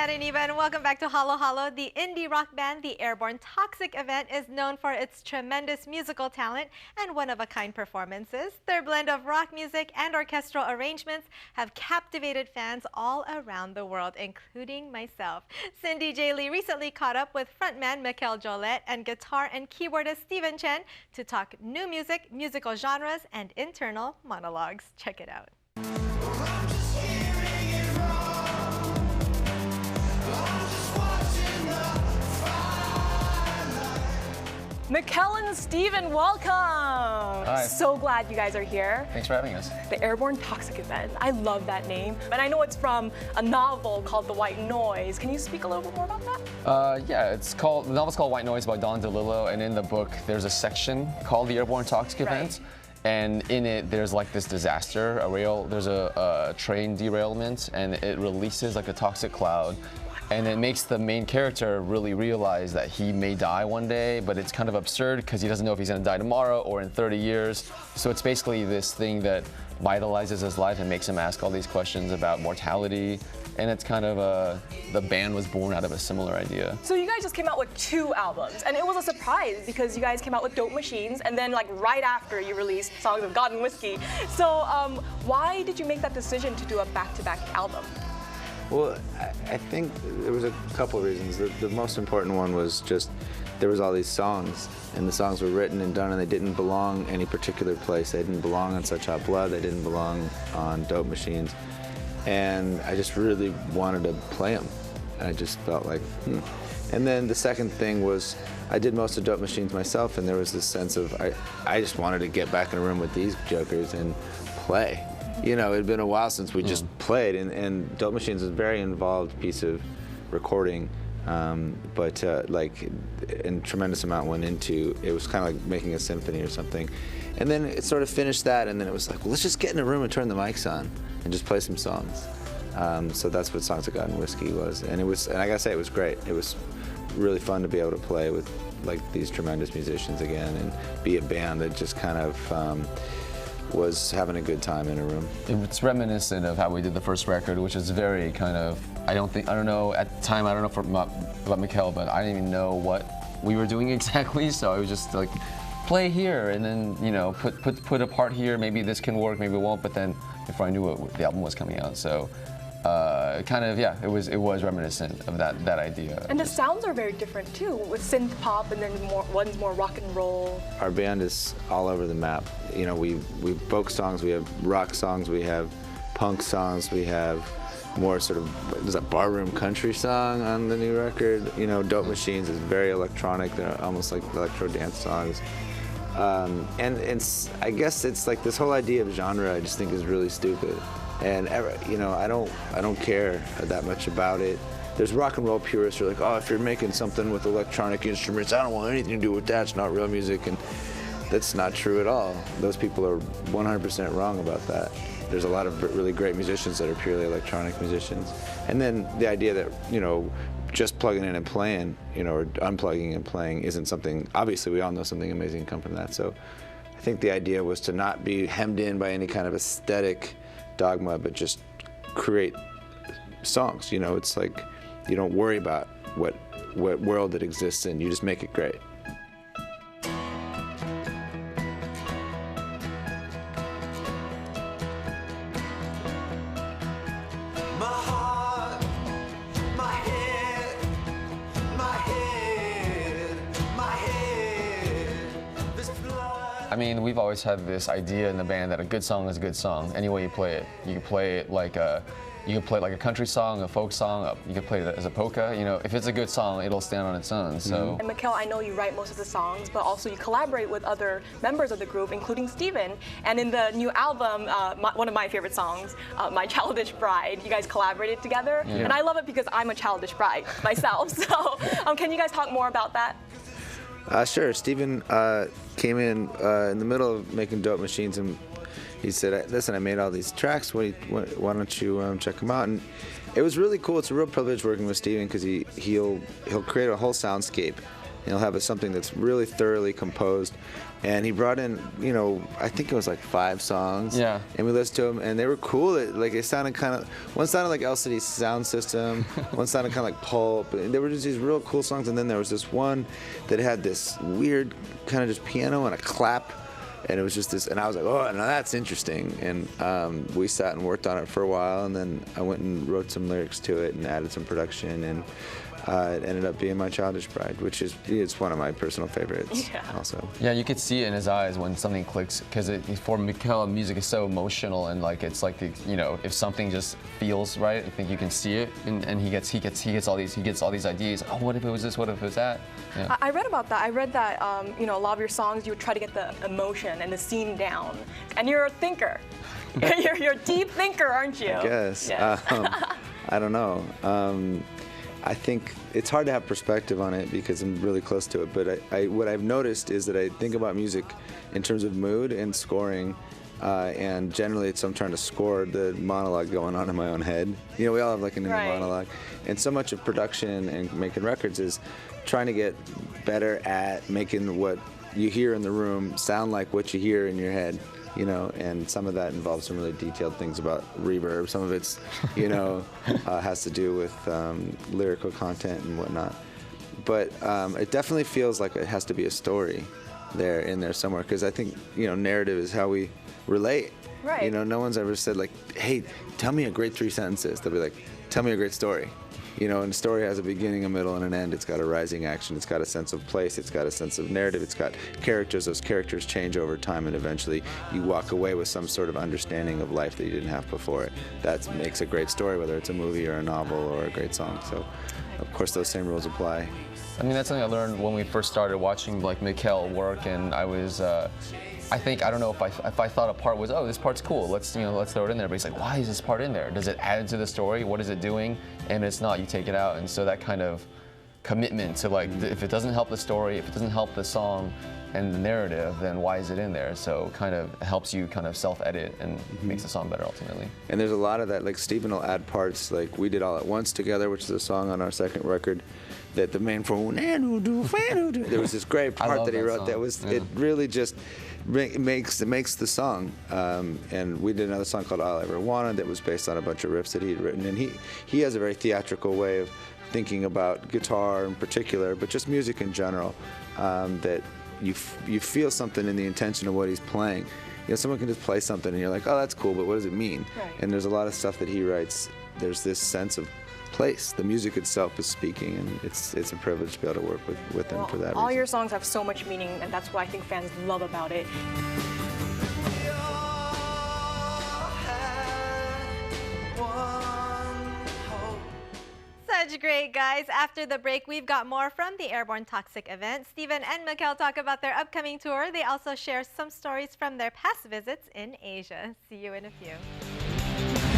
Kat and Iniba, and welcome back to Halo Halo. The indie rock band, the Airborne Toxic Event, is known for its tremendous musical talent and one-of-a-kind performances. Their blend of rock music and orchestral arrangements have captivated fans all around the world, including myself. Cindy J. Lee recently caught up with frontman Mikel Jollett and guitar and keyboardist Steven Chen to talk new music, musical genres, and internal monologues. Check it out. Mikel and Steven, welcome! Hi. So glad you guys are here. Thanks for having us. The Airborne Toxic Event. I love that name. And I know it's from a novel called The White Noise. Can you speak a little bit more about that? Yeah, the novel's called White Noise by Don DeLillo, and in the book there's a section called the Airborne Toxic Event. And in it, there's like this disaster, there's a train derailment, and it releases like a toxic cloud. And it makes the main character really realize that he may die one day, but it's kind of absurd because he doesn't know if he's going to die tomorrow or in 30 years. So it's basically this thing that vitalizes his life and makes him ask all these questions about mortality. And it's kind of the band was born out of a similar idea. So you guys just came out with 2 albums, and it was a surprise because you guys came out with Dope Machines, and then like right after you released Songs of God and Whiskey. So why did you make that decision to do a back-to-back album? Well, I think there was a couple of reasons. The most important one was just there was all these songs, and the songs were written and done, and they didn't belong any particular place. They didn't belong on Such Hot Blood. They didn't belong on Dope Machines. And I just really wanted to play them. I just felt like, And then the second thing was I did most of Dope Machines myself, and there was this sense of I just wanted to get back in a room with these jokers and play. You know, it had been a while since we just played, and Dope Machines is a very involved piece of recording, but like a tremendous amount went into it. Was kind of like making a symphony or something. And then it sort of finished that, and then it was like, well, let's just get in a room and turn the mics on and just play some songs. So that's what Songs of God and Whiskey was, and I gotta say, it was great. It was really fun to be able to play with like these tremendous musicians again and be a band that just kind of was having a good time in a room. It's reminiscent of how we did the first record, which is very kind of, I don't know, at the time, I don't know about Mikel, but I didn't even know what we were doing exactly, so I was just like, play here, and then, you know, put a part here, maybe this can work, maybe it won't, but then before I knew it, the album was coming out, so kind of, yeah, it was reminiscent of that idea. And the sounds are very different too, with synth pop and then one's more rock and roll. Our band is all over the map. You know, we folk songs, we have rock songs, we have punk songs, we have more sort of, there's a barroom country song on the new record. You know, Dope Machines is very electronic. They're almost like electro dance songs. And I guess it's like this whole idea of genre I just think is really stupid. And you know, I don't care that much about it. There's rock and roll purists who are like, oh, if you're making something with electronic instruments, I don't want anything to do with that. It's not real music, and that's not true at all. Those people are 100% wrong about that. There's a lot of really great musicians that are purely electronic musicians. And then the idea that, you know, just plugging in and playing, you know, or unplugging and playing isn't something, obviously we all know something amazing can come from that. So I think the idea was to not be hemmed in by any kind of aesthetic dogma, but just create songs. You know, it's like you don't worry about what world it exists in, you just make it great. I mean, we've always had this idea in the band that a good song is a good song. Any way you play it, you can play it like a country song, a folk song. You can play it as a polka. You know, if it's a good song, it'll stand on its own. So. And Mikel, I know you write most of the songs, but also you collaborate with other members of the group, including Steven. And in the new album, one of my favorite songs, My Childish Bride, you guys collaborated together, and I love it because I'm a childish bride myself. So, can you guys talk more about that? Sure. Steven came in the middle of making Dope Machines, and he said, listen, I made all these tracks, why don't you check them out? And it was really cool. It's a real privilege working with Steven because he'll create a whole soundscape he'll have something that's really thoroughly composed. And he brought in, you know, I think it was like 5 songs. Yeah. And we listened to them, and they were cool. It sounded kind of, one sounded like LCD's Sound System, one sounded kind of like Pulp. And there were just these real cool songs, and then there was this one that had this weird kind of just piano and a clap. And it was just this, and I was like, oh, now that's interesting. And we sat and worked on it for a while, and then I went and wrote some lyrics to it and added some production, and it ended up being My Childish Bride, which is it's one of my personal favorites also. Yeah, you could see it in his eyes when something clicks, because for Mikel, music is so emotional, and like it's like, you know, if something just feels right, I think you can see it, and he gets all these ideas. Oh, what if it was this? What if it was that? Yeah. I read about that. I read that you know, a lot of your songs, you would try to get the emotion and the scene down, and you're a thinker. you're a deep thinker, aren't you? I guess. Yes. I don't know. I think it's hard to have perspective on it because I'm really close to it, but what I've noticed is that I think about music in terms of mood and scoring, and generally I'm trying to score the monologue going on in my own head. You know, we all have like an inner monologue, and so much of production and making records is trying to get better at making what you hear in the room sound like what you hear in your head. You know, and some of that involves some really detailed things about reverb. Some of it's, you know, has to do with lyrical content and whatnot. But it definitely feels like it has to be a story in there somewhere, because I think, you know, narrative is how we relate. Right. You know, no one's ever said like, hey, tell me a great 3 sentences. They'll be like, tell me a great story. You know, and a story has a beginning, a middle, and an end. It's got a rising action. It's got a sense of place. It's got a sense of narrative. It's got characters. Those characters change over time, and eventually you walk away with some sort of understanding of life that you didn't have before it. That makes a great story, whether it's a movie or a novel or a great song. So, of course, those same rules apply. I mean, that's something I learned when we first started watching like Mikel work, and I was, I don't know if I thought a part was, oh, this part's cool, let's throw it in there. But he's like, why is this part in there? Does it add to the story? What is it doing? And if it's not, you take it out. And so that kind of commitment to like, if it doesn't help the story, if it doesn't help the song and the narrative, then why is it in there? So kind of helps you kind of self-edit and makes the song better ultimately. And there's a lot of that, like Steven will add parts, like we did All at Once together, which is a song on our second record, that the main there was this great part that he wrote that was, it really just makes the song. And we did another song called All I Ever Wanted that was based on a bunch of riffs that he'd written. And he has a very theatrical way of thinking about guitar in particular, but just music in general, that you feel something in the intention of what he's playing. You know, someone can just play something and you're like, oh, that's cool, but what does it mean? Right. And there's a lot of stuff that he writes, there's this sense of place. The music itself is speaking, and it's a privilege to be able to work with him for that reason. All your songs have so much meaning, and that's what I think fans love about it. Such great guys. After the break, we've got more from the Airborne Toxic Event. Steven and Mikel talk about their upcoming tour. They also share some stories from their past visits in Asia. See you in a few.